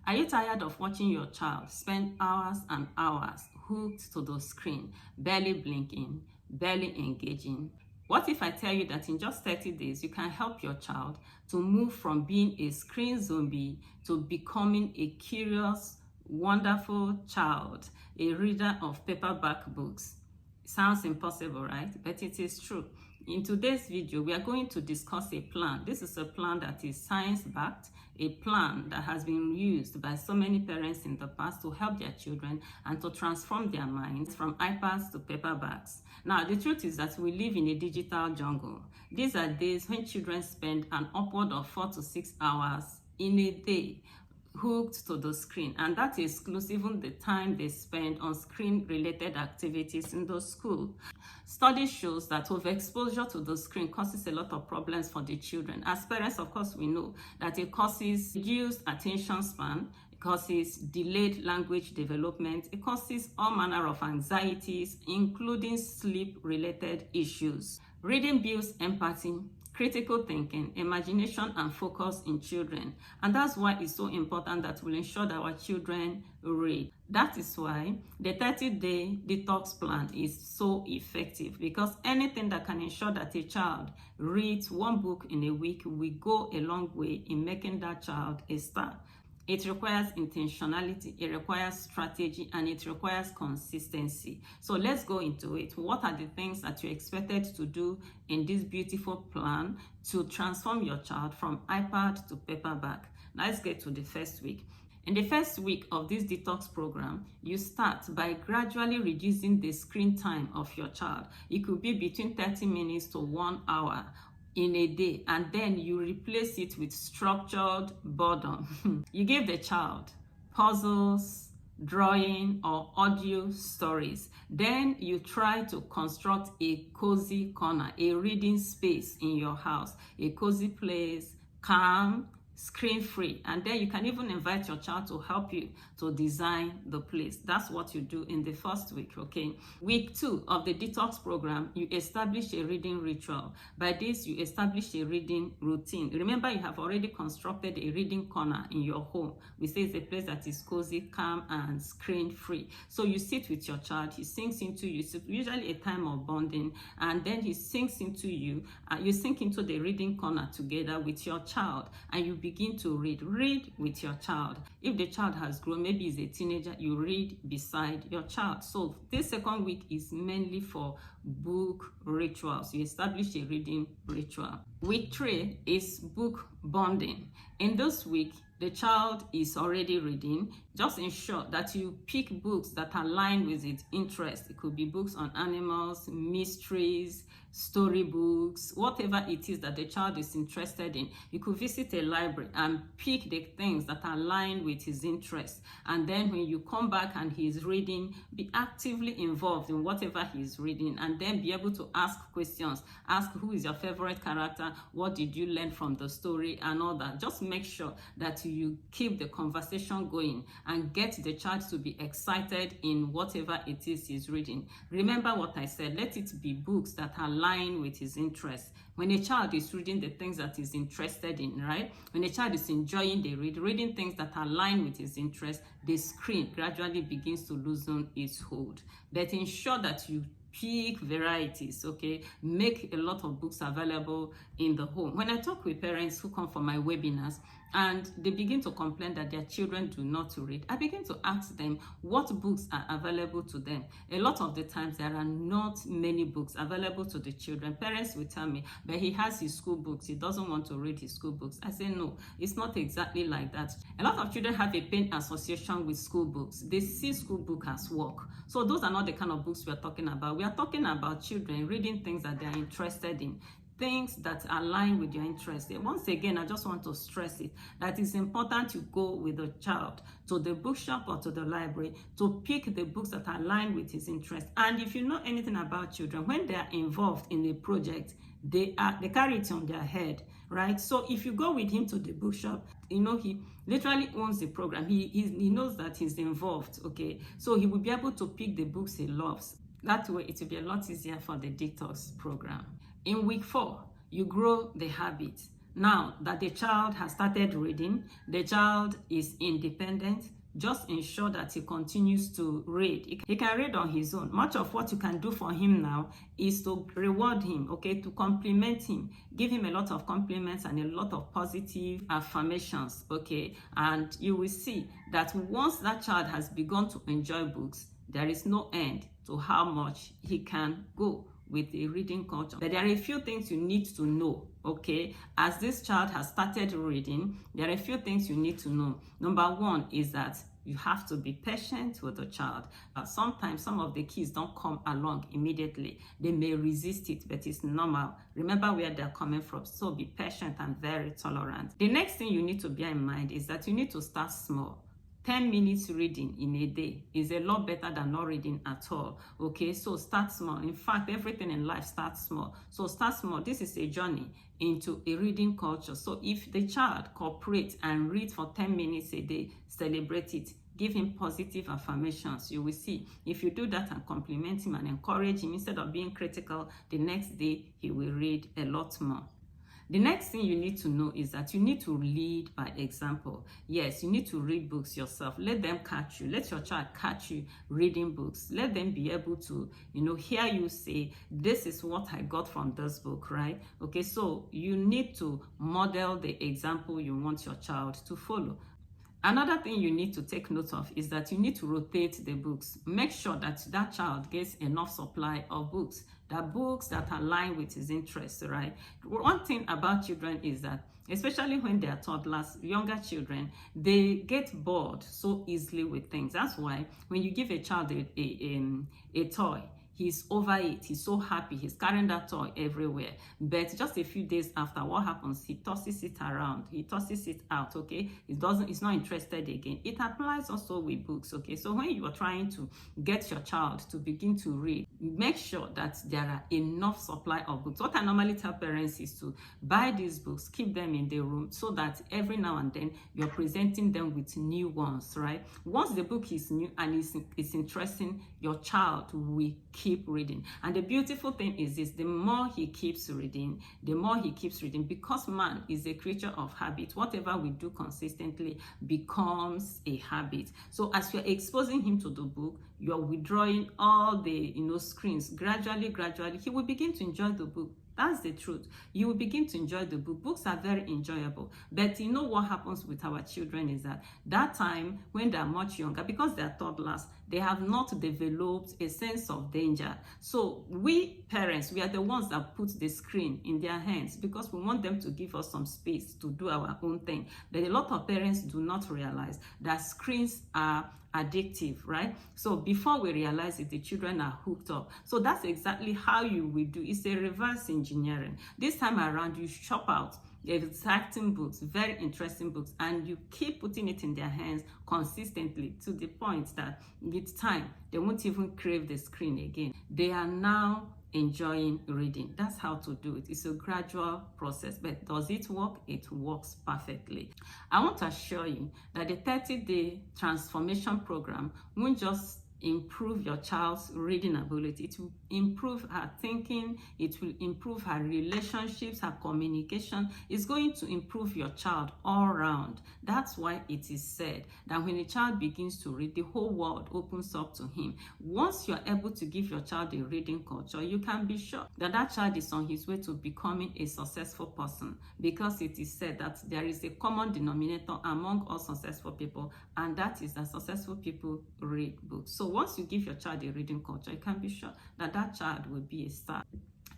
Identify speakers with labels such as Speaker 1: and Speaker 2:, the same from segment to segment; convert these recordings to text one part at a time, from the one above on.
Speaker 1: Are you tired of watching your child spend hours and hours hooked to the screen, barely blinking, barely engaging? What if I tell you that in just 30 days, you can help your child to move from being a screen zombie to becoming a curious, wonderful child, a reader of paperback books? Sounds impossible, right? But it is true. In today's video, we are going to discuss a plan. This is a plan that is science-backed, a plan that has been used by so many parents in the past to help their children and to transform their minds from iPads to paperbacks. Now, the truth is that we live in a digital jungle. These are days when children spend an upward of 4 to 6 hours in a day hooked to the screen, and that excludes even the time they spend on screen related activities in the school. Study shows that overexposure to the screen causes a lot of problems for the children. As parents, of course, we know that it causes reduced attention span, it causes delayed language development, it causes all manner of anxieties, including sleep related issues. Reading builds empathy, critical thinking, imagination, and focus in children. And that's why it's so important that we'll ensure that our children read. That is why the 30-day detox plan is so effective, because anything that can ensure that a child reads one book in a week will go a long way in making that child a star. It requires intentionality, it requires strategy, and it requires consistency. So let's go into it. What are the things that you're expected to do in this beautiful plan to transform your child from iPad to paperback? Let's get to the first week. In the first week of this detox program, you start by gradually reducing the screen time of your child. It could be between 30 minutes to 1 hour in a day, and then you replace it with structured boredom. You give the child puzzles, drawing, or audio stories. Then you try to construct a cozy corner, a reading space in your house, a cozy place, calm, screen-free, and then you can even invite your child to help you to design the place. That's what you do in the first week, okay? Week 2 of the detox program, you establish a reading ritual. By this, you establish a reading routine. Remember, you have already constructed a reading corner in your home. We say it's a place that is cozy, calm, and screen-free. So you sit with your child, he sinks into you. It's usually a time of bonding, and then he sinks into you, and you sink into the reading corner together with your child, and you begin to read with your child. If the child has grown, maybe he's a teenager, you read beside your child. So this second week is mainly for book rituals. You establish a reading ritual. Week 3 is book bonding. In this week, the child is already reading. Just ensure that you pick books that align with its interest. It could be books on animals, mysteries, storybooks, whatever it is that the child is interested in. You could visit a library and pick the things that align with his interests. And then when you come back and he's reading, be actively involved in whatever he's reading, and then be able to ask questions. Ask, who is your favorite character? What did you learn from the story? And all that. Just make sure that you keep the conversation going and get the child to be excited in whatever it is he's reading. Remember what I said, let it be books that align with his interests. When a child is reading the things that he's interested in, right? When a child is enjoying the reading things that align with his interests, the screen gradually begins to loosen its hold. But ensure that you pick varieties, okay? Make a lot of books available in the home. When I talk with parents who come for my webinars and they begin to complain that their children do not read, I begin to ask them what books are available to them. A lot of the times there are not many books available to the children. Parents will tell me, but he has his school books, he doesn't want to read his school books. I say no, it's not exactly like that. A lot of children have a pain association with school books. They see school book as work. So those are not the kind of books we are talking about. We are talking about children reading things that they are interested in, things that align with your interests. Once again, I just want to stress it, that it's important to go with the child to the bookshop or to the library to pick the books that align with his interests. And if you know anything about children, when they are involved in a project, they carry it on their head, right? So if you go with him to the bookshop, you know, he literally owns the program. He knows that he's involved, okay? So he will be able to pick the books he loves. That way, it will be a lot easier for the detox program. In week 4, you grow the habit. Now that the child has started reading, the child is independent, just ensure that he continues to read. He can read on his own. Much of what you can do for him now is to reward him, okay, to compliment him. Give him a lot of compliments and a lot of positive affirmations, okay? And you will see that once that child has begun to enjoy books, there is no end to how much he can go with a reading culture. But there are a few things you need to know, okay? As this child has started reading, there are a few things you need to know. Number one is that you have to be patient with the child. Sometimes some of the kids don't come along immediately. They may resist it, but it's normal. Remember where they're coming from. So be patient and very tolerant. The next thing you need to bear in mind is that you need to start small. 10 minutes reading in a day is a lot better than not reading at all, okay? So start small. In fact, everything in life starts small. So start small. This is a journey into a reading culture. So if the child cooperates and reads for 10 minutes a day, celebrate it. Give him positive affirmations. You will see, if you do that and compliment him and encourage him instead of being critical, the next day he will read a lot more. The next thing you need to know is that you need to lead by example. Yes, you need to read books yourself. Let them catch you. Let your child catch you reading books. Let them be able to, hear you say, this is what I got from this book, right? Okay, so you need to model the example you want your child to follow. Another thing you need to take note of is that you need to rotate the books. Make sure that that child gets enough supply of books, books that align with his interests, right? One thing about children is that, especially when they are toddlers, younger children, they get bored so easily with things. That's why when you give a child a toy, he's over it, he's so happy, he's carrying that toy everywhere. But just a few days after, what happens? He tosses it around, he tosses it out, okay? He's not interested again. It applies also with books, okay? So when you are trying to get your child to begin to read, make sure that there are enough supply of books. What I normally tell parents is to buy these books, keep them in the room, so that every now and then you're presenting them with new ones, right? Once the book is new and it's interesting, your child will keep reading. And the beautiful thing is this: the more he keeps reading, because man is a creature of habit. Whatever we do consistently becomes a habit. So as you're exposing him to the book, you're withdrawing all the screens. Gradually he will begin to enjoy the book. That's the truth. You will begin to enjoy the book. Books are very enjoyable. But what happens with our children is that time when they're much younger, because they're toddlers, they have not developed a sense of danger. So we parents, we are the ones that put the screen in their hands because we want them to give us some space to do our own thing. But a lot of parents do not realize that screens are addictive, right? So before we realize it, the children are hooked up. So that's exactly how you will do. It's a reverse engineering. This time around, you shop out exciting books, very interesting books, and you keep putting it in their hands consistently to the point that with time, they won't even crave the screen again. They are now enjoying reading. That's how to do it. It's a gradual process, but does it work? It works perfectly. I want to assure you that the 30-day transformation program won't just improve your child's reading ability. It will improve her thinking, it will improve her relationships, her communication. It's going to improve your child all around. That's why it is said that when a child begins to read, the whole world opens up to him. Once you're able to give your child a reading culture, you can be sure that that child is on his way to becoming a successful person, because it is said that there is a common denominator among all successful people, and that is that successful people read books. So once you give your child a reading culture, you can be sure that that child will be a star.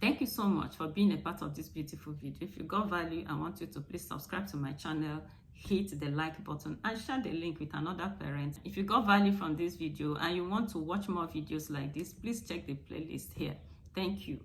Speaker 1: Thank you so much for being a part of this beautiful video. If you got value, I want you to please subscribe to my channel, hit the like button, and share the link with another parent. If you got value from this video and you want to watch more videos like this, please check the playlist here. Thank you.